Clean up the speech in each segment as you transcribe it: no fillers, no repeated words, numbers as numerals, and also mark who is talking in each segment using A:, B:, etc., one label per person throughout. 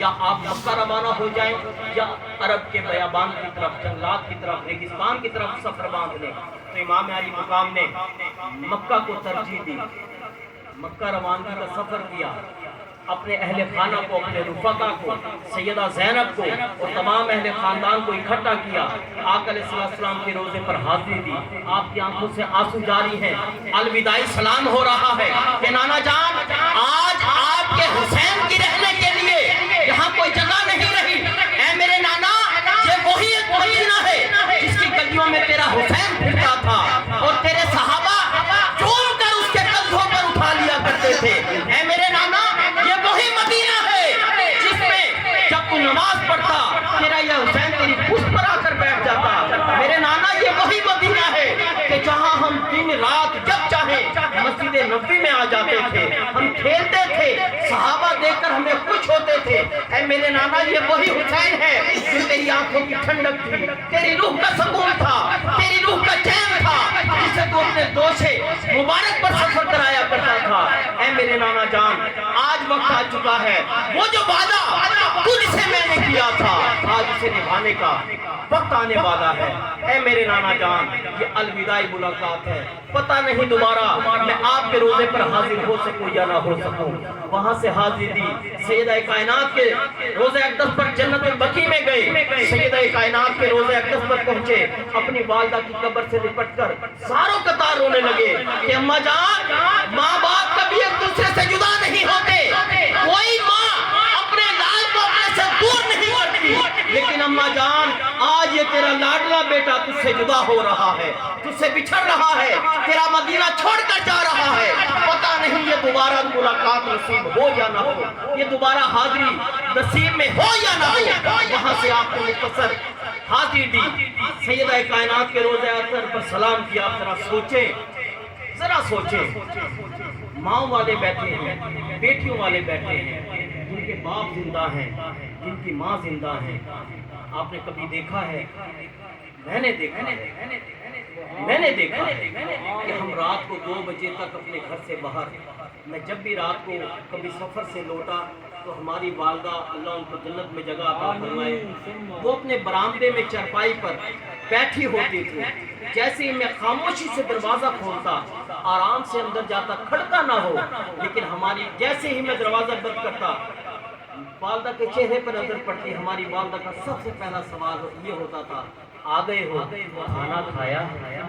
A: یا آپ مکہ روانہ ہو جائیں یا عرب کے بیابان کی طرف، جنگلات کی طرف، ریگستان کی طرف سفر باندھ لیں۔ تو امام علی مقام نے مکہ کو ترجیح دی، مکہ روانگی کا سفر کیا، اپنے اہل خانہ کو، اپنے رفقا کو، سیدہ زینب کو اور تمام اہل خاندان کو اکٹھا کیا، آقا علیہ السلام کے روزے پر حاضری دی۔ آپ کی آنکھوں سے آنسو جاری ہیں، الوداعی سلام ہو رہا ہے کہ نانا جان آج آپ کے حسین کی رہنے کے لیے یہاں کوئی جگہ نہیں رہی، اے میرے نانا یہ وہی مدینہ ہے جس کی گلیوں میں تیرا حسین پھرتا تھا اور تیرے صحابہ چوم کر اس کے کندھوں پر اٹھا لیا کرتے تھے، اے میرے نانا یہ وہی مدینہ ہے جس میں جب تو نماز پڑھتا تیرا یہ حسین تیری پشت پر آ کر بیٹھ جاتا، میرے نانا یہ وہی مدینہ ہے کہ جہاں ہم دن رات جب چاہیں مسجد نبوی میں آ جاتے تھے، ہم کھیلتے تھے، صحابہ دیکھ کر ہمیں خوش ہوتے تھے، اے میرے نانا یہ وہی حسین ہے جو تیری آنکھوں کی ٹھنڈک تھی، تیری روح کا سکون تھا، تیری روح کا چین تھا، جسے تو اپنے دوشے مبارک پر سفر کرایا کرتا تھا۔ اے میرے نانا جان آج وقت آ چکا ہے، وہ جو وعدہ تجھ سے میں نے کیا تھا آج اسے نبھانے کا وقت آنے والا ہے۔ اے میرے نانا جان یہ الوداعی ملاقات ہے، پتہ نہیں دوبارہ میں آپ کے روزے پر حاضر ہو سکوں یا نہ ہو سکوں۔ وہاں سے حاضری دی، سیدہ کائنات کے روزے اقدس پر جنت البقیع میں گئے، سیدہ کائنات کے روزے اقدس پر پہنچے، اپنی والدہ کی قبر سے لپٹ کر ساروں قطار رونے لگے کہ اماں جان ماں باپ کبھی ایک دوسرے سے جدا نہیں ہوتے، کوئی ماں اپنے لال کو اپنے سے دور نہیں کرتی، لیکن اماں جان آج یہ تیرا لاڈلا بیٹا تجھ سے جدا ہو رہا ہے، تجھ سے بچھڑ رہا ہے، تیرا مدینہ چھوڑ کر جا رہا ہے، پتہ نہیں یہ دوبارہ ملاقات نصیب ہو یا نہ ہو، یہ دوبارہ حاضری نصیب میں ہو یا نہ ہو۔ وہاں سے آپ کو مختصر حاضری دی، سیدہ کائنات کے روزے اثر پر سلام کیا۔ ذرا سوچیں، ذرا سوچیں، ماں والے بیٹھے ہیں، بیٹیوں والے بیٹھے ہیں، جن کے باپ زندہ ہیں، جن کی ماں زندہ ہیں۔ آپ نے کبھی دیکھا ہے، میں نے دیکھا ہے کہ ہم رات کو 2 بجے تک اپنے گھر سے باہر، میں جب بھی رات کو کبھی سفر سے لوٹا تو ہماری والدہ اللہ ان کو جنت میں جگہ عطا فرمائے، وہ اپنے برآمدے میں چرپائی پر بیٹھی ہوتی تھی، جیسے ہی میں خاموشی سے دروازہ کھولتا آرام سے اندر جاتا، کھڑتا نہ ہو، لیکن ہماری جیسے ہی میں دروازہ بند کرتا والدہ کے چہرے پر نظر پڑتی، ہماری والدہ کا سب سے پہلا سوال یہ ہوتا تھا آ گئے ہو کھانا کھایا ہے؟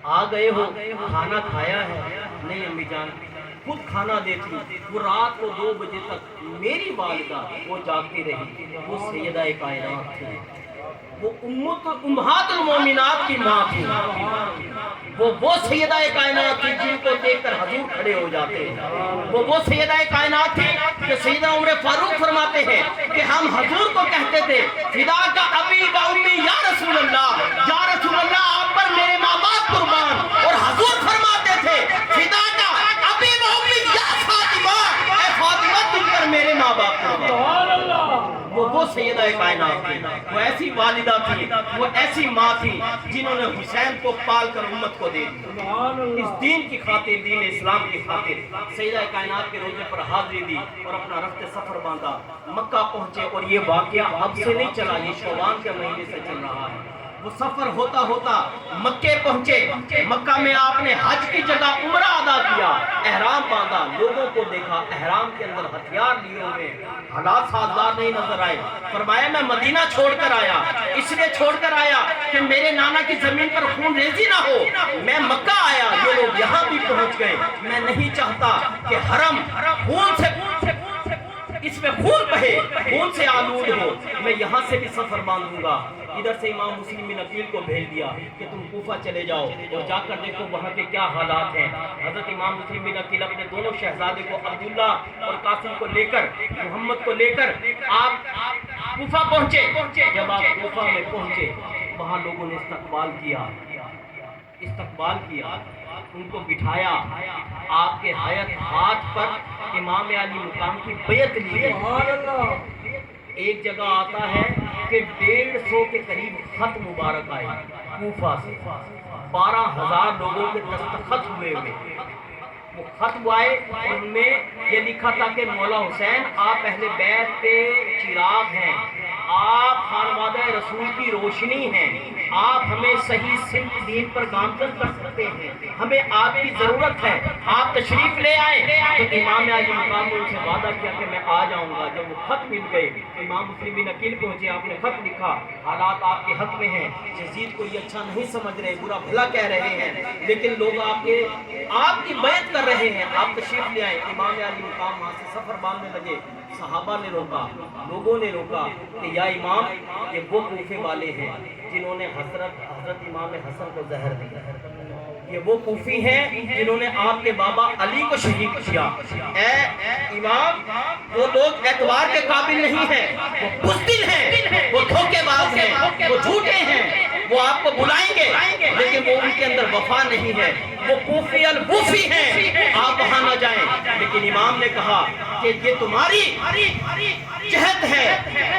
A: آ گئے ہو کھانا کھایا ہے؟ نہیں امی جان خود کھانا دیتی، وہ رات کو 2 بجے تک میری والدہ وہ جاگتی رہی، وہ سیدہ کائنات تھی، وہ امہات المومنات کی ماں تھی، وہ سیدہ کائنات تھی جن کو دیکھ کر حضور کھڑے ہو جاتے ہیں، وہ سیدہ کائنات تھی کہ سیدہ عمر فاروق فرماتے ہیں کہ ہم حضور کو کہتے تھے فدا کا ابی و امی یا رسول اللہ، یا رسول اللہ آپ پر میرے ماں باپ قربان، اور حضور فرماتے تھے فدا کا ابی و امی یا فاطمہ، اے فاطمہ تم پر میرے ماں باپ قربان۔ وہ سیدہ کائنات تھی، وہ ایسی والدہ تھی، وہ ایسی ماں تھی جنہوں نے حسین کو پال کر امت کو دے دی، اس دین کی خاطر، دین اسلام کی خاطر سیدہ کائنات کے روزے پر حاضری دی اور اپنا رفت سفر باندھا، مکہ پہنچے۔ اور یہ واقعہ اب سے نہیں چلا، یہ شعبان کے مہینے سے چل رہا ہے۔ وہ سفر ہوتا ہوتا مکے پہنچے، مکہ میں آپ نے حج کی جگہ عمرہ ادا کیا، احرام باندھا، لوگوں کو دیکھا احرام کے اندر ہتھیار لیے ہوئے، حالات سازگار نہیں نظر آئے، فرمایا میں مدینہ چھوڑ کر آیا، اس لیے چھوڑ کر آیا کہ میرے نانا کی زمین پر خون ریزی نہ ہو، میں مکہ آیا، یہ لوگ یہاں بھی پہنچ گئے، میں نہیں چاہتا کہ حرم خون سے اس میں خون بہے، خون سے آلود ہو، میں یہاں سے بھی سفر باندھوں گا۔ ادھر سے امام مسلم بن عقیل کو بھیج دیا کہ تم کوفہ چلے جاؤ اور جا کر دیکھو وہاں کے کیا حالات ہیں۔ حضرت امام مسلم بن عقیل اپنے دونوں شہزادے کو عبداللہ اور قاسم کو لے کر، محمد کو لے کر آپ کوفہ پہنچے۔ جب آپ کوفہ میں پہنچے وہاں لوگوں نے استقبال کیا، ان کو بٹھایا، آپ کے ہاتھ پر امام علی مقام کی بیعت لی۔ ایک جگہ آتا ہے کہ 150 کے قریب خط مبارک آئے کوفہ سے، 12,000 لوگوں کے دستخط ہوئے، وہ خط آئے، ان میں یہ لکھا تھا کہ مولا حسین آپ اہل بیت کے چراغ ہیں، آپ خانوادہ رسول کی روشنی ہیں، آپ ہمیں صحیح سمت دین پر گامزن کر سکتے ہیں، ہمیں آپ کی ضرورت ہے، آپ تشریف لے آئیں۔ تو امام عالی مقام نے ان سے وعدہ کیا کہ میں آ جاؤں گا۔ جب وہ خط مل گئے، امام مسلم بن عقیل پہنچے، آپ نے خط لکھا، حالات آپ کے حق میں ہیں، یزید کو یہ اچھا نہیں سمجھ رہے، برا بھلا کہہ رہے ہیں، لیکن لوگ آپ کی بیعت کر رہے ہیں، آپ تشریف لے آئیں۔ امام عالی مقام وہاں سے سفر باندھنے لگے، صحابہ نے روکا، لوگوں نے روکا کہ یا امام یہ وہ کوفے والے ہیں جنہوں نے حضرت امام حسن کو زہر دیا، یہ وہ کوفی ہیں جنہوں نے آپ کے بابا علی کو شہید کیا۔ اے امام وہ لوگ اعتبار کے قابل نہیں ہیں، وہ بزدل ہیں، وہ دھوکے باز ہیں، وہ جھوٹے ہیں، وہ آپ کو بلائیں گے لیکن وہ ان کے اندر وفا نہیں ہے، وہ کوفی الوفی ہیں، آپ وہاں نہ جائیں۔ لیکن امام نے کہا کہ یہ تمہاری جہد ہے،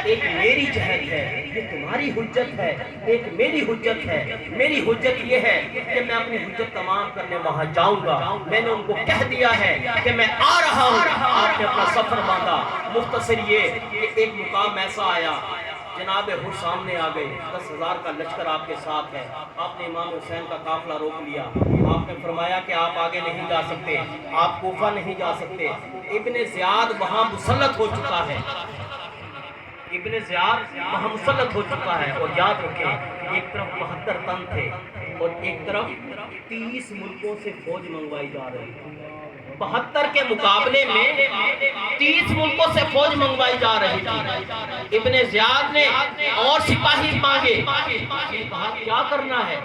A: ایک میری جہد ہے، یہ تمہاری حجت ہے، ایک میری حجت ہے۔ میری حجت یہ ہے کہ میں اپنی حجت تمام کرنے وہاں جاؤں گا، میں نے ان کو کہہ دیا ہے کہ میں آ رہا ہوں۔ آپ نے اپنا سفر باندھا۔ مختصر یہ کہ ایک مقام ایسا آیا، جناب حر سامنے آ گئے، 10,000 کا لشکر آپ کے ساتھ ہے، آپ نے امام حسین کا قافلہ روک لیا، آپ نے فرمایا کہ آپ آگے نہیں جا سکتے، آپ کوفہ نہیں جا سکتے۔ ابن زیاد وہاں مسلط ہو چکا ہے، ابن زیاد وہاں مسلط ہو چکا ہے، اور یاد رکھیں ایک طرف 72 تن تھے اور ایک طرف 30 ملکوں سے فوج منگوائی جا رہی تھی۔ 72 کے مقابلے میں 30 ملکوں سے فوج منگوائی جا رہی تھی۔ ابن زیاد نے اور سپاہی مانگے، کہا کیا کرنا ہے،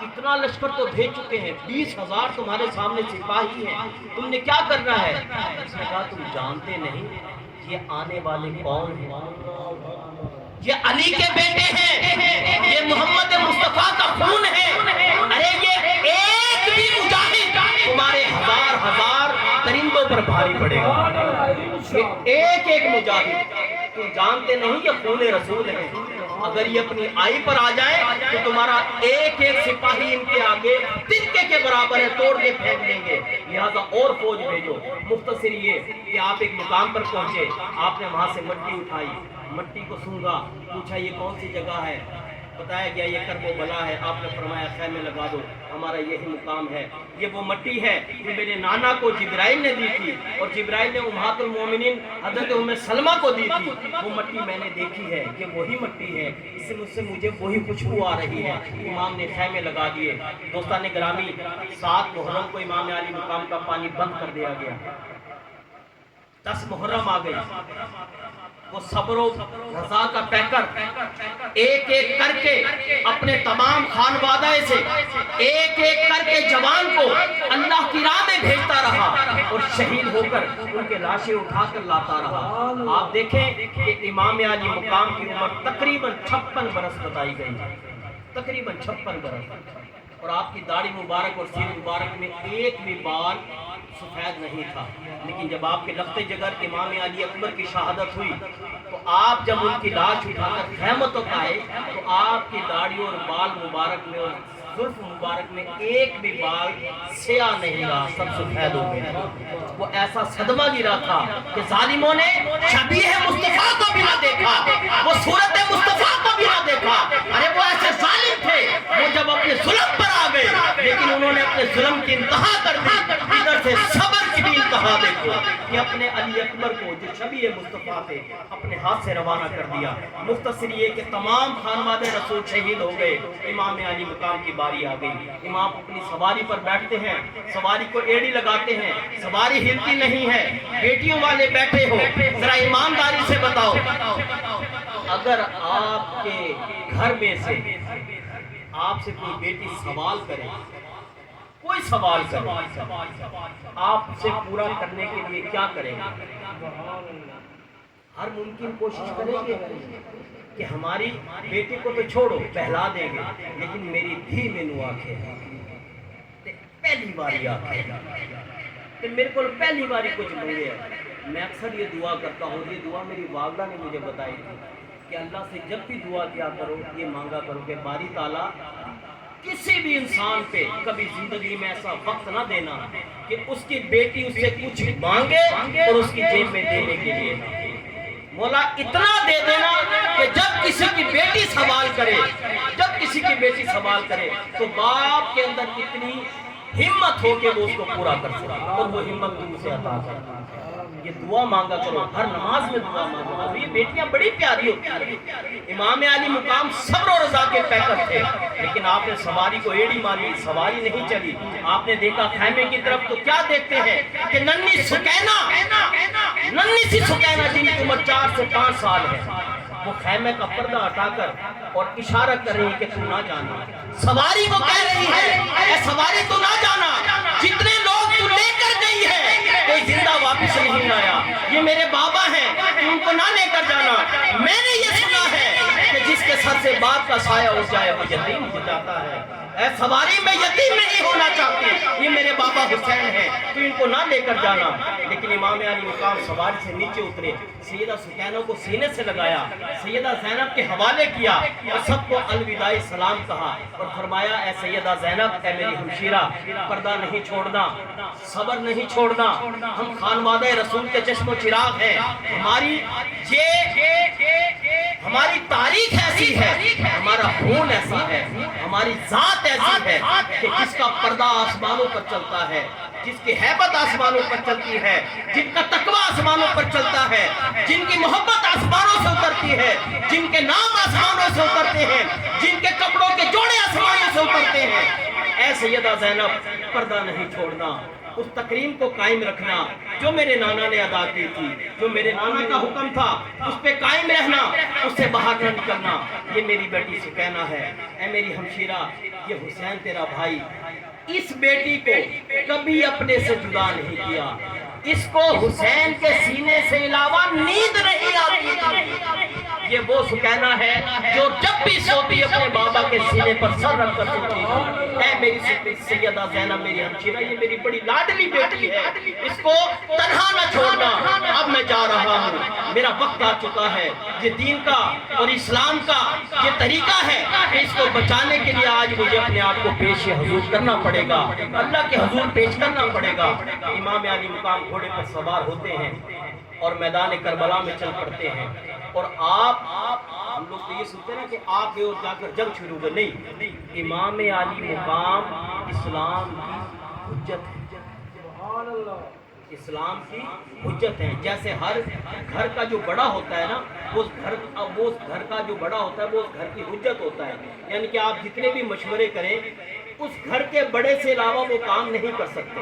A: اتنا لشکر تو بھیج چکے ہیں، 20,000 تمہارے سامنے سپاہی ہیں، تم نے کیا کرنا ہے؟ اس نے کہا تم جانتے نہیں یہ آنے والے کون ہیں، یہ علی کے بیٹے ہیں، یہ محمد مصطفیٰ کا خون ہے، ارے یہ ایک بھی مجاہد تمہارے ہزار درندوں پر بھاری پڑے گا، یہ ایک مجاہد، تم جانتے نہیں یہ خون رسول ہے، اگر یہ اپنی آئی پر آ جائے تو تمہارا ایک سپاہی ان کے آگے تنکے کے برابر ہے، توڑ کے پھینک دیں گے، لہذا اور فوج بھیجو۔ مختصر یہ کہ آپ ایک مقام پر پہنچے، آپ نے وہاں سے مٹی اٹھائی، مٹی کو سونگا، پوچھا یہ کون سی جگہ ہے، بتایا گیا یہ کرب و بلا ہے، آپ نے فرمایا خیمے لگا دو، ہمارا یہی مقام ہے۔ یہ وہ مٹی ہے جو میرے نانا کو جبرائیل نے دی تھی، اور جبرائیل نے امہات المومنین حضرت ام سلمہ کو دی تھی، وہ مٹی میں نے دیکھی ہے، یہ وہی مٹی ہے، اس سے مجھے وہی خوشبو آ رہی ہے۔ امام نے خیمے لگا دیے۔ دوستان گرامی، 7 محرم کو امام عالی مقام کا پانی بند کر دیا گیا، 10 محرم آ گئی، وہ صبر و رضا کا پیکر ایک کر کے اپنے تمام خانوادہ سے ایک کر کے جوان کو اللہ کی راہ میں بھیجتا رہا اور شہید ہو کر ان کے لاشیں اٹھا کر لاتا رہا۔ آپ دیکھیں کہ امام عالی مقام کی عمر تقریباً 56 برس بتائی گئی، تقریباً 56 برس، اور آپ کی داڑھی مبارک اور سیر مبارک میں ایک بھی بال سفید نہیں تھا۔ لیکن جب آپ کے لخت جگر امام علی اکبر کی شہادت ہوئی تو آپ جب ان کی لاش اٹھا کر خیمت تک آئے تو آپ کی داڑھی اور بال مبارک میں اور زلف مبارک میں ایک بھی بال سیاہ نہیں رہا، سب سفید ہو گئے۔ وہ ایسا صدمہ گرا تھا کہ ظالموں نے شبیہ مصطفیٰ کو بھی نہ دیکھا، وہ صورت مصطفیٰ کو بھی نہ دیکھا۔ ارے وہ ایسے ظالم تھے، وہ جب اپنے ظلم پر آ گئے لیکن انہوں نے اپنے ظلم کی انتہا کر دی۔ ادھر سے صبر کی بھی انتہا دیکھو کہ اپنے علی اکبر کو جو شبیہ مصطفیٰ تھے اپنے ہاتھ سے روانہ کر دیا۔ مختصر یہ کہ تمام خانوادہ رسول شہید ہو گئے، امام علی مقام کی باری آ گئی۔ امام اپنی سواری پر بیٹھتے ہیں، سواری کو ایڑی لگاتے ہیں، سواری ہلتی نہیں ہے، بیٹیوں والے بیٹھے ہو، ذرا ایمانداری سے بتاؤ اگر آپ کے گھر میں سے آپ سے کوئی بیٹی سوال کرے، کوئی سوال کرے، آپ سے پورا کرنے کے لیے کیا کریں گے؟ ہر ممکن کوشش کریں گے کہ ہماری بیٹی کو تو چھوڑو بہلا دیں گے لیکن میری دھی میں نو آنکھیں پہلی باری آنکھیں کہ میرے کو پہلی باری کچھ منگے ہے۔ میں اکثر یہ دعا کرتا ہوں، یہ دعا میری والدہ نے مجھے بتائی تھی کہ اللہ سے جب بھی دعا کیا کرو یہ مانگا کرو کہ باری تعالیٰ کسی بھی انسان پہ کبھی زندگی میں ایسا وقت نہ دینا کہ اس کی بیٹی اس سے کچھ مانگے اور اس کی جیب میں دینے کے لیے نہ۔ مولا اتنا دے دینا کہ جب کسی کی بیٹی سوال کرے، جب کسی کی بیٹی سوال کرے تو باپ کے اندر اتنی ہمت ہو کہ وہ اس کو پورا کر سکے، اور وہ ہمت تم سے عطا کرے۔ یہ دعا مانگا کرو، ہر نماز میں دعا مانگا کرو۔ یہ بیٹیاں بڑی پیاری ہوتی ہیں۔ امام علی مقام صبر و رضا کے پیکر تھے، لیکن آپ نے سواری کو ایڑی ماری، سواری نہیں چلی۔ آپ نے دیکھا خیمے کی طرف تو کیا دیکھتے ہیں کہ ننھی سکینہ، ننھی سی سکینہ جن کی عمر 4 سے 5 سال ہے، وہ خیمے کا پردہ ہٹا کر اور اشارہ کر رہی ہے کہ تو نہ جانا۔ سواری کو کہہ رہی ہے اے سواری تو نہ جانا، جتنے لوگ تو لے کر گئی ہے کوئی زندہ واپس نہیں آیا، یہ میرے بابا ہیں، تو ان کو نہ لے کر جانا۔ میں نے یہ سنا ہے کہ جس کے سر سے باپ کا سایہ اٹھ جائے وہ یتیم ہو جاتا ہے۔ اے سواری میں یتیم نہیں ہونا چاہتی، یہ میرے بابا حسین ہیں، تو ان کو نہ لے کر جانا۔ لیکن امام علی مقام سواری سے نیچے اترے، سیدہ سکینہ کو سینے سے لگایا، سیدہ زینب کے حوالے کیا اور سب کو الوداعی سلام کہا اور فرمایا اے سیدہ زینب، اے میری ہمشیرہ، پردہ نہیں چھوڑنا، صبر نہیں چھوڑنا، ہم خانوادہ رسول کے چشم و چراغ ہیں، ہماری تاریخ ایسی ہے، ہمارا خون ایسا ہے، ہماری ذات ایسی ہے کہ جس کا پردہ آسمانوں پر چلتا ہے، جس کی ہیبت آسمانوں پر چلتی ہے، جن کا تقوی آسمانوں پر چلتا ہے، جن کی محبت آسمانوں سے اترتی ہے، جن کے نام آسمانوں سے اترتے ہیں، جن کے کپڑوں کے جوڑے آسمانوں سے اترتے ہیں۔ اے سیدہ زینب، پردہ نہیں چھوڑنا، اس تکریم کو قائم رکھنا جو میرے نانا نے ادا کی تھی، جو میرے نانا کا حکم تھا اس پہ قائم رہنا، اس سے باہر نہ نکلنا۔ یہ میری بیٹی سکینہ ہے، اے میری ہمشیرہ، یہ حسین تیرا بھائی، اس بیٹی کو کبھی اپنے سے جدا نہیں کیا، اس کو حسین کے سینے سے علاوہ نیند نہیں آتی تھی۔ یہ وہ سکینہ ہے جو جب بھی سوتی اپنے بابا کے سینے پر سر رکھ کر سوتی تھی۔ اے میری سیدہ زینب، میری ہمشیرہ، یہ میری بڑی لاڈلی بیٹی ہے، اس کو تنہا نہ چھوڑنا۔ اب میں جا رہا ہوں، میرا وقت آ چکا ہے، یہ دین کا اور اسلام کا یہ طریقہ ہے کہ اس کو بچانے کے لیے آج مجھے اپنے آپ کو پیش حضور کرنا پڑے گا، اللہ کے حضور پیش کرنا پڑے گا۔ امام علی مقام گھوڑے پر سوار ہوتے ہیں اور میدان کربلا میں چل پڑتے ہیں، اور ہم لوگ تو یہ سنتے ہیں کہ آپ گئے اور جا کر جنگ شروع ہوگی، نہیں، امام علی مقام اسلام کی حجت ہے، اسلام کی حجت ہے۔ جیسے ہر گھر کا جو بڑا ہوتا ہے نا، وہ گھر کا جو بڑا ہوتا ہے وہ اس گھر کی حجت ہوتا ہے، یعنی کہ آپ جتنے بھی مشورے کریں اس گھر کے بڑے سے علاوہ وہ کام نہیں کر سکتے،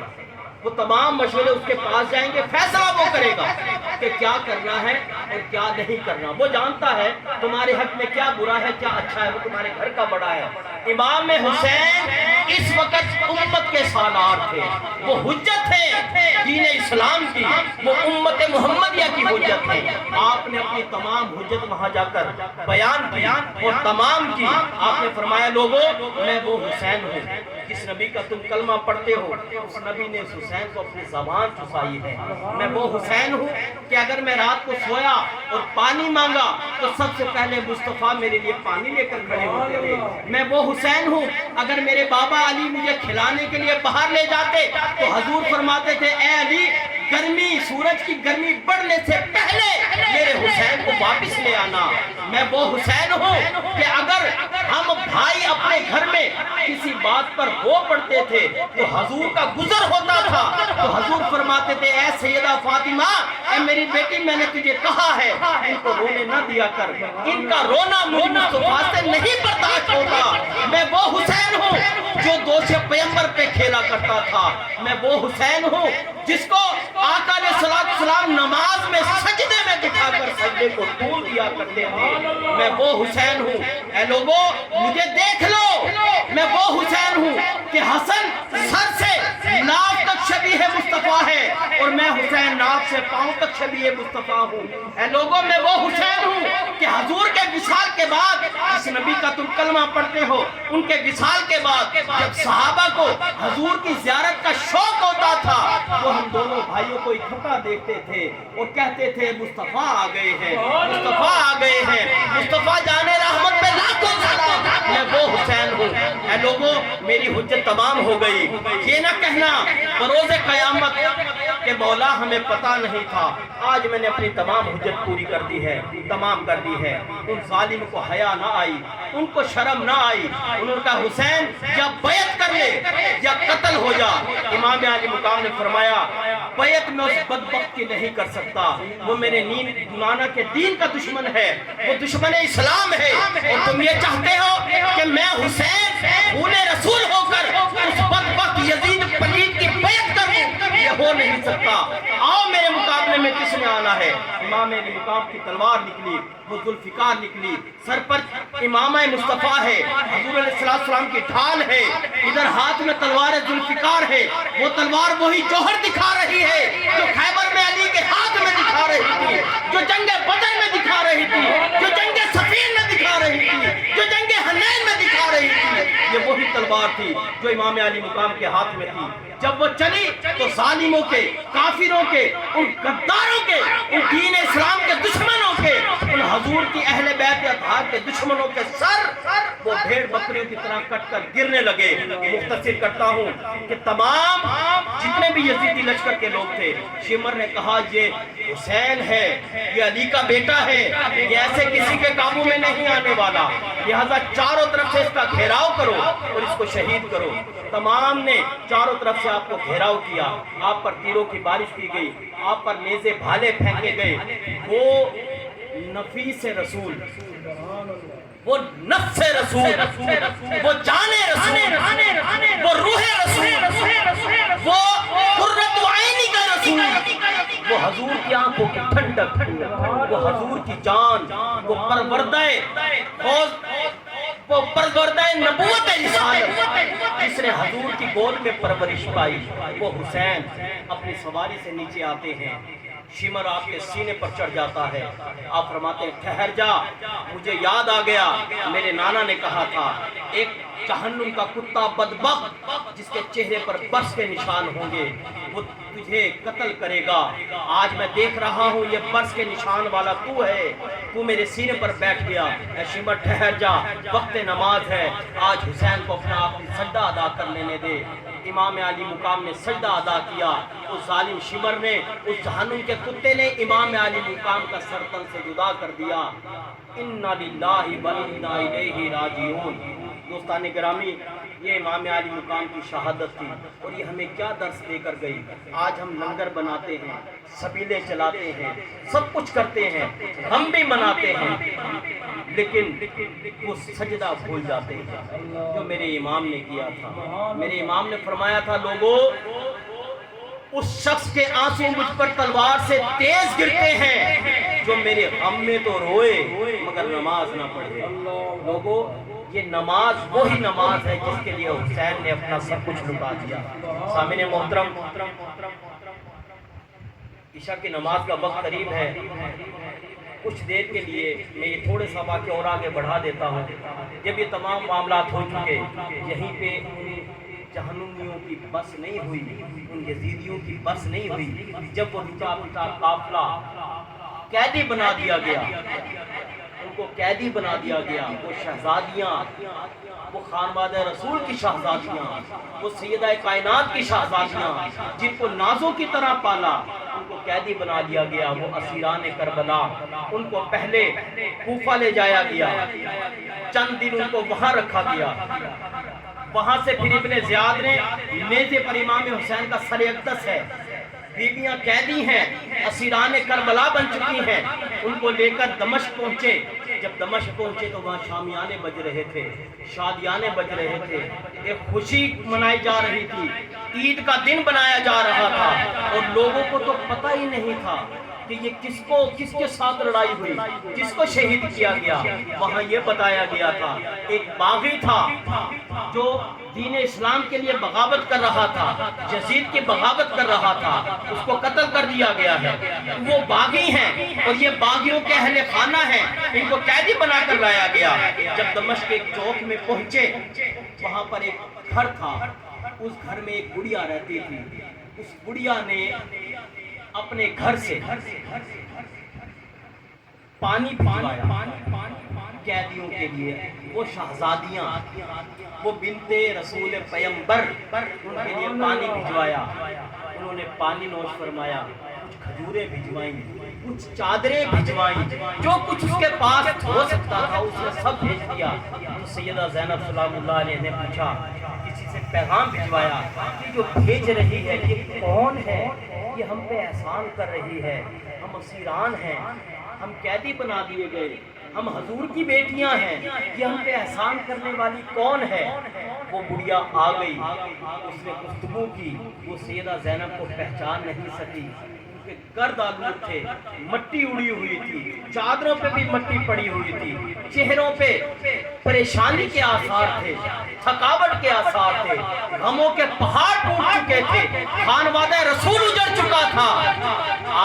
A: وہ تمام مشورے اس کے پاس جائیں گے، فیصلہ وہ کرے گا کہ کیا کرنا ہے اور کیا نہیں کرنا، وہ جانتا ہے تمہارے حق میں کیا برا ہے کیا اچھا ہے، وہ تمہارے گھر کا بڑا ہے۔ امام حسین اس وقت امت کے سالار تھے، وہ حجت ہے دین اسلام کی، وہ امت محمدیہ کی حجت ہے۔ آپ نے اپنی تمام حجت وہاں جا کر بیان اور تمام کی۔ آپ نے فرمایا لوگوں، میں وہ حسین ہوں جس نبی کا تم کلمہ پڑھتے ہو، اس نبی نے اس حسین کو اپنی زبان چسائی ہے۔ میں وہ حسین ہوں کہ اگر میں رات کو سویا اور پانی مانگا تو سب سے پہلے مصطفیٰ میرے لیے پانی لے کر کھڑے ہوتے تھے۔ میں وہ حسین ہوں اگر میرے بابا علی مجھے کھلانے کے لیے باہر لے جاتے تو حضور فرماتے تھے اے علی، گرمی، سورج کی گرمی بڑھنے سے پہلے میرے حسین کو واپس لے آنا۔ میں وہ حسین ہوں کہ اگر ہم بھائی اپنے گھر میں کسی بات پر رو پڑتے تھے تو حضور کا گزر ہوتا تھا تو حضور فرماتے تھے اے سیدہ فاطمہ، اے میری بیٹی، میں نے تجھے کہا ہے ان کو رونے نہ دیا کر، ان کا رونا مجھ مصطفیٰ سے نہیں برداشت ہوتا۔ میں وہ حسین ہوں جو دوش پیغمبر پہ کھیلا کرتا تھا۔ میں وہ حسین ہوں جس کو آقا علیہ السلام نماز میں سجدے میں بٹھا کر سجدے کو طول دیا کرتے تھے۔ میں وہ حسین ہوں، اے لوگوں مجھے دیکھ لو، میں وہ حسین ہوں کہ حسن سر سے ناف تک شبیہ مصطفیٰ ہے اور میں حسین ناف سے پاؤں تک شبیہ مصطفیٰ ہوں۔ اے لوگوں میں وہ حسین ہوں کہ حضور کے وصال کے بعد اس نبی کا تم کلمہ پڑھتے ہو، ان کے وصال کے بعد جب صحابہ کو حضور کی زیارت کا شوق ہوتا تھا وہ ہم دونوں بھائیوں کو اکٹھا دیکھتے تھے اور کہتے تھے مصطفیٰ آ گئے ہیں، مصطفیٰ آ گئے ہیں، مصطفیٰ جانے رحمت پہ لاکھوں سلام۔ میں وہ حسین ہوں، اے لوگوں کو میری حجت تمام ہو گئی. یہ نہ کہنا بروز قیامت کہ مولا ہمیں پتہ نہیں تھا. آج میں نے اپنی تمام حجت پوری کر دی ہے, تمام کر دی ہے. ان ظالم کو حیا نہ آئی, ان کو شرم نہ آئی. انہوں نے کہا حسین یا بیعت کر لے یا قتل ہو جا. امام علی مقام نے فرمایا بیعت میں اس بدبخت کی نہیں کر سکتا, وہ میرے نانا کے دین کا دشمن ہے, وہ دشمن اسلام ہے. اور تم یہ چاہتے ہو کہ میں حسین خون رسول ہو کر اس بدبخت یزید پلید کی بیعت کروں؟ یہ ہو نہیں سکتا. آؤ میرے مقابلے میں کس نے آنا ہے. امام علی مقام کی تلوار نکلی, وہ ذوالفقار نکلی, سر پر امامہ مصطفیٰ ہے, حضور علیہ السلام کی ڈھال ہے, ادھر ہاتھ میں تلوار ذوالفقار ہے. وہ تلوار وہی جوہر دکھا رہی ہے جو خیبر میں علی کے ہاتھ میں دکھا رہی تھی, جو جنگ بدر میں دکھا رہی تھی, جو جنگ صفین میں دکھا رہی تھی, جو جنگ حنین میں دکھا رہی تھی. یہ وہی تلوار تھی جو امام علی مقام کے ہاتھ میں تھی. جب وہ چلی تو ظالموں کے, کافروں کے, ان غداروں کے, ان دین اسلام کے دشمنوں کے, ان حضور کی اہل بیت اطہار کے دشمنوں کے سر وہ بھیڑ بکریوں کی طرح کٹ کر گرنے لگے. مختصر کرتا ہوں کہ تمام جتنے بھی یزیدی لشکر کے لوگ تھے, شمر نے کہا یہ حسین ہے, یہ علی کا بیٹا ہے, یہ ایسے کسی کے قابو میں نہیں آنے والا, لہذا چاروں طرف سے اس کا گھیراؤ کرو اور اس کو شہید کرو. تمام نے چاروں طرف سے آپ کو گھیراؤ کیا, آپ پر تیروں کی بارش کی گئی, آپ پر نیزے بھالے پھینکے گئے. وہ نفیس رسول, وہ نفس رسول, وہ جان رسول, وہ روح رسول, وہ قرۃ عینی کا رسول, وہ حضور کی آنکھوں کی ٹھنڈک, وہ حضور کی جان, وہ پروردہ نبوت رسالت جس نے حضور کی گود میں پرورش پائی. وہ حسین اپنی سواری سے نیچے آتے ہیں, شمر آپ کے سینے پر چڑھ جاتا ہے. آپ فرماتے ہیں ٹھہر جا, مجھے یاد آ گیا میرے نانا نے کہا تھا ایک جہنم کا کتا بدبخت جس کے چہرے پر برس کے نشان ہوں گے وہ تجھے قتل کرے گا. آج میں دیکھ رہا ہوں یہ برس کے نشان والا تو ہے, تو میرے سینے پر بیٹھ گیا. اے شمر ٹھہر جا, وقت نماز ہے, آج حسین کو اپنا آخری سجدہ ادا کر لینے دے. امام علی مقام نے سجدہ ادا کیا. اس ظالم شمر نے, اس جہنم کے کتے نے امام علی مقام کا سر تن سے جدا کر دیا. انا للہ و انا الیہ راجعون. دوستان گرامی, یہ امام علی مقام کی شہادت تھی اور یہ ہمیں کیا درس دے کر گئی. آج ہم لنگر بناتے ہیں, سبیلیں چلاتے ہیں, سب کچھ کرتے ہیں, ہم بھی مناتے ہیں, لیکن وہ سجدہ بھول جاتے ہیں جو میرے امام نے کیا تھا. میرے امام نے فرمایا تھا لوگوں, اس شخص کے آنسو مجھ پر تلوار سے تیز گرتے ہیں جو میرے غم میں تو روئے مگر نماز نہ پڑھے. لوگوں, یہ نماز وہی نماز ہے جس کے لیے حسین نے اپنا سب کچھ لٹا دیا. سامعین محترم, عشاء کی نماز کا وقت قریب ہے. کچھ دیر کے لیے میں یہ تھوڑے سا واقعہ اور آگے بڑھا دیتا ہوں. جب یہ تمام معاملات ہو چکے, یہیں پہ جہنمیوں کی بس نہیں ہوئی, ان یزیدیوں کی بس نہیں ہوئی. جب وہ رکا پٹا قافلہ قیدی بنا دیا گیا, ان کو قیدی بنا دیا گیا. وہ شہزادیاں, وہ خانوادہ رسول کی شہزادیاں, وہ سیدہ کائنات کی شہزادیاں جن کو نازوں کی طرح پالا, ان کو قیدی بنا دیا گیا. وہ اسیران کربلا, ان کو پہلے کوفہ لے جایا گیا, چند دن ان کو وہاں رکھا گیا. وہاں سے پھر ابن زیاد نے نیزے پر امام حسین کا سر اقدس ہے, بیویاں قیدی ہیں, اسیران کربلا بن چکی ہیں, ان کو لے کر دمشق پہنچے. جب دمشق پہنچے تو وہاں شامیانے بج رہے تھے, شادیانے بج رہے تھے, ایک خوشی منائی جا رہی تھی, عید کا دن بنایا جا رہا تھا. اور لوگوں کو تو پتہ ہی نہیں تھا کہ یہ کس کے ساتھ لڑائی ہوئی, کس کو شہید کیا گیا. وہاں یہ بتایا گیا تھا ایک باغی تھا جو دین اسلام کے لیے بغاوت کر رہا تھا, یزید کی بغاوت کر رہا تھا, اس کو قتل کر دیا گیا ہے. وہ باغی ہیں اور یہ باغیوں کے اہل خانہ ہیں, ان کو قیدی بنا کر لایا گیا. جب دمشق کے چوک میں پہنچے, وہاں پر ایک گھر تھا, اس گھر میں ایک بڑھیا رہتی تھی. اس بڑھیا نے اپنے گھر سے پانی پھلوایا. قیدیوں کے لیے، وہ شہزادیاں، وہ بنتے رسول پیمبر، ان کے لیے پانی بھجوایا، انہوں نے پانی نوش فرمایا، کچھ کھجوریں بھجوائیں، کچھ چادریں بھجوائیں، جو کچھ اس کے پاس ہو سکتا تھا اس نے سب بھیج دیا۔ تو سیدہ زینب سلام اللہ علیہ نے پوچھا، کسی سے پیغام بھجوایا کہ جو بھیج رہی ہے یہ کون ہے؟ یہ ہم پہ احسان کر رہی ہے، ہم اسیران ہیں، ہم قیدی بنا دیے گئے، ہم حضور کی بیٹیاں ہیں، یہ ہم پہ احسان کرنے والی کون ہے؟ وہ بڑھیا آ گئی، اس نے گفتگو کی، وہ سیدہ زینب کو پہچان نہیں سکی، گرد آلود تھے، مٹی اڑی ہوئی تھی، چادروں پہ بھی مٹی پڑی ہوئی تھی، چہروں پہ پریشانی کے آثار تھے، تھکاوٹ کے آثار تھے، غموں کے پہاڑ ٹوٹ چکے تھے، خانوادہ رسول اجڑ چکا تھا۔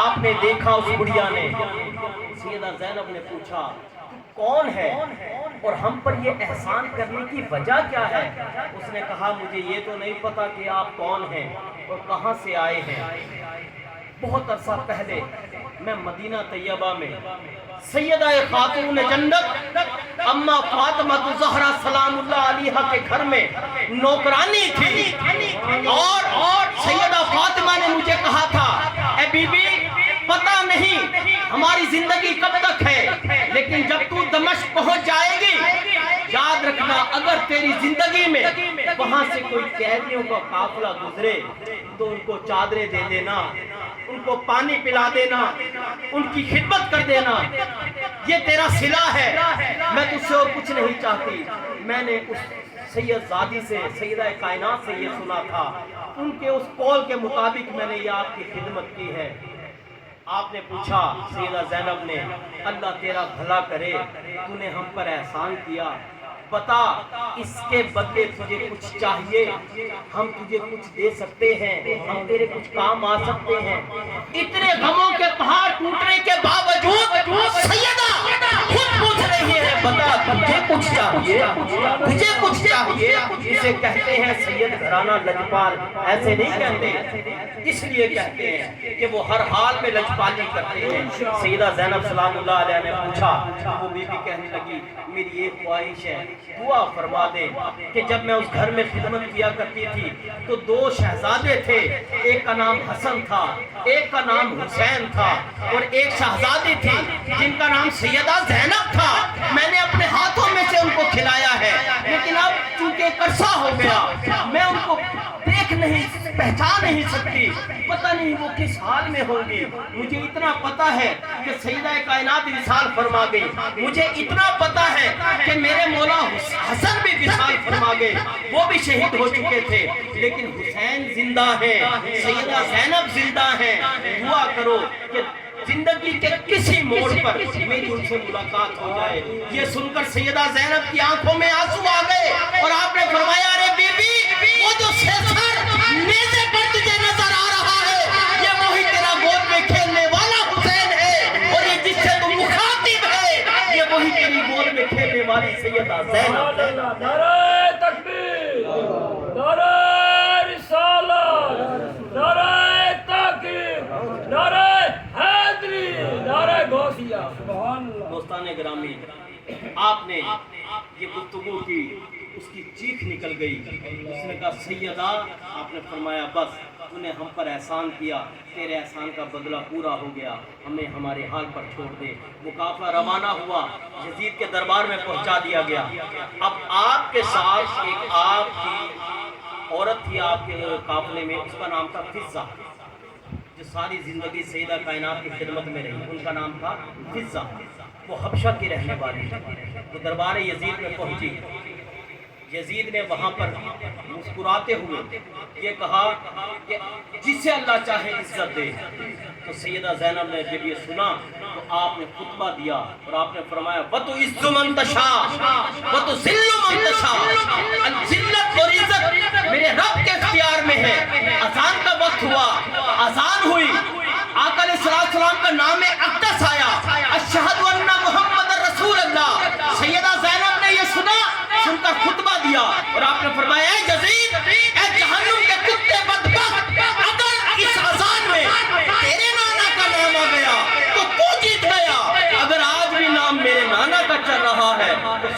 A: آپ نے دیکھا اس بڑھیا نے، سیدہ زینب نے پوچھا کون ہے اور ہم پر یہ احسان کرنے کی وجہ کیا ہے؟ اس نے کہا مجھے یہ تو نہیں پتا کہ آپ کون ہیں اور کہاں سے آئے ہیں۔ بہت عرصہ پہلے میں مدینہ طیبہ میں سیدہ خاتون جنت اما فاطمہ زہرا سلام اللہ علیہا کے گھر میں نوکرانی تھی، اور سیدہ فاطمہ نے مجھے کہا تھا اے بی بی پتہ نہیں ہماری زندگی کب تک ہے، لیکن جب تو دمشق پہنچ جائے گی یاد رکھنا اگر تیری زندگی میں وہاں سے کوئی قیدیوں کا قافلہ گزرے تو ان کو چادریں دے دینا، ان کو پانی پلا دینا، ان کی خدمت کر دینا، یہ تیرا صلہ ہے، میں تجھ سے اور کچھ نہیں چاہتی۔ میں نے اس سید زادی سے، سیدہ کائنات سے یہ سنا تھا، ان کے اس قول کے مطابق میں نے یہ آپ کی خدمت کی ہے۔ آپ نے پوچھا سیدہ زینب نے اللہ تیرا بھلا کرے، تو نے ہم پر احسان کیا، بتا اس کے بدلے تجھے کچھ چاہیے، ہم تجھے کچھ دے سکتے ہیں، ہم تیرے کچھ کام آ سکتے ہیں۔ اتنے غموں کے پہاڑ ٹوٹنے کے باوجود سیدہ خود پوچھ رہی ہے بتا تجھے کچھ چاہیے، تجھے کچھ چاہیے۔ اسے کہتے ہیں سید گھرانہ لجپال، ایسے نہیں کہتے، اس لیے کہتے ہیں کہ وہ ہر حال میں لجپالی کرتے ہیں۔ سیدہ زینب سلام اللہ علیہ نے پوچھا، وہ بی بی کہنے لگی میری یہ خواہش ہے دعا فرما دے کہ جب میں اس گھر میں خدمت کیا کرتی تھی تو دو شہزادے تھے، ایک کا نام حسن تھا، ایک کا نام حسین تھا، اور ایک شہزادی تھی جن کا نام سیدہ زینب تھا۔ میں نے اپنے ہاتھوں میں سے ان کو کھلایا ہے، لیکن اب چونکہ ایک عرصہ ہو گیا میں ان کو دیکھ نہیں پہچان نہیں سکتی، پتہ نہیں وہ کس حال میں ہوں گی۔ مجھے اتنا پتہ ہے کہ سیدہ کائنات وصال فرما گئی، مجھے اتنا پتہ ہے کہ میرے مولا حسن بھی وصال فرما گئے، وہ بھی شہید ہو چکے تھے، لیکن حسین زندہ ہے، سیدہ زینب زندہ ہے۔ دعا کرو کہ زندگی کے کسی موڑ پر میری ان سے ملاقات ہو جائے۔ یہ سن کر سیدہ زینب کی آنکھوں میں آنسو آ گئے اور آپ نے فرمایا ارے بی بی وہ جو سیسر نیزے پر تجھے نظر آ رہا ہے یہ وہی تیرا گود میں کھیلنے والا حسین ہے، اور یہ جس سے تم مخاطب ہے یہ وہی تیری گود میں کھیلنے والی سیدہ زینب ہے۔
B: نعرہ تکبیر، نعرہ رسالت، نعرہ تحقیق، نعرہ حیدری، نعرہ غوثیہ، سبحان اللہ۔
A: دوستان گرامی، آپ نے یہ گفتگو کی، اس کی چیخ نکل گئی، اس نے کہا سیدہ، آپ نے فرمایا بس تو نے ہم پر احسان کیا، تیرے احسان کا بدلہ پورا ہو گیا، ہمیں ہمارے حال پر چھوڑ دے۔ وہ قافلہ روانہ ہوا، یزید کے دربار میں پہنچا دیا گیا۔ اب آپ کے ساتھ ایک آپ کی عورت تھی آپ کے قافلے میں، اس کا نام تھا فضہ، جو ساری زندگی سیدہ کائنات کی خدمت میں رہی، ان کا نام تھا فضہ، وہ حبشہ کی رہنے والی وہ دربار یزید میں پہنچی۔ یزید نے وہاں پر مسکراتے ہوئے یہ کہا کہ جسے اللہ چاہے عزت دے۔ تو سیدہ زینب نے جب یہ سنا تو آپ نے خطبہ دیا اور آپ نے فرمایا وَتُعِزُّ مَن تَشَاءُ وَتُذِلُّ مَن تَشَاءُ، ذلت اور عزت میرے رب کے اختیار میں ہے۔ اذان کا وقت ہوا، اذان ہوئی، آقا علیہ السلام کا نام اقدس آیا، اشہد ان محمد رسول اللہ۔ سیدہ زینب نے یہ سنا، سن کر خطبہ دیا اور آپ نے فرمایا اے یزید، اے جہنم کے کتے بدبخت، اگر اس اذان میں تیرے نانا کا نام آ گیا تو تو جیت گیا، اگر آج بھی نام میرے نانا کا چل رہا ہے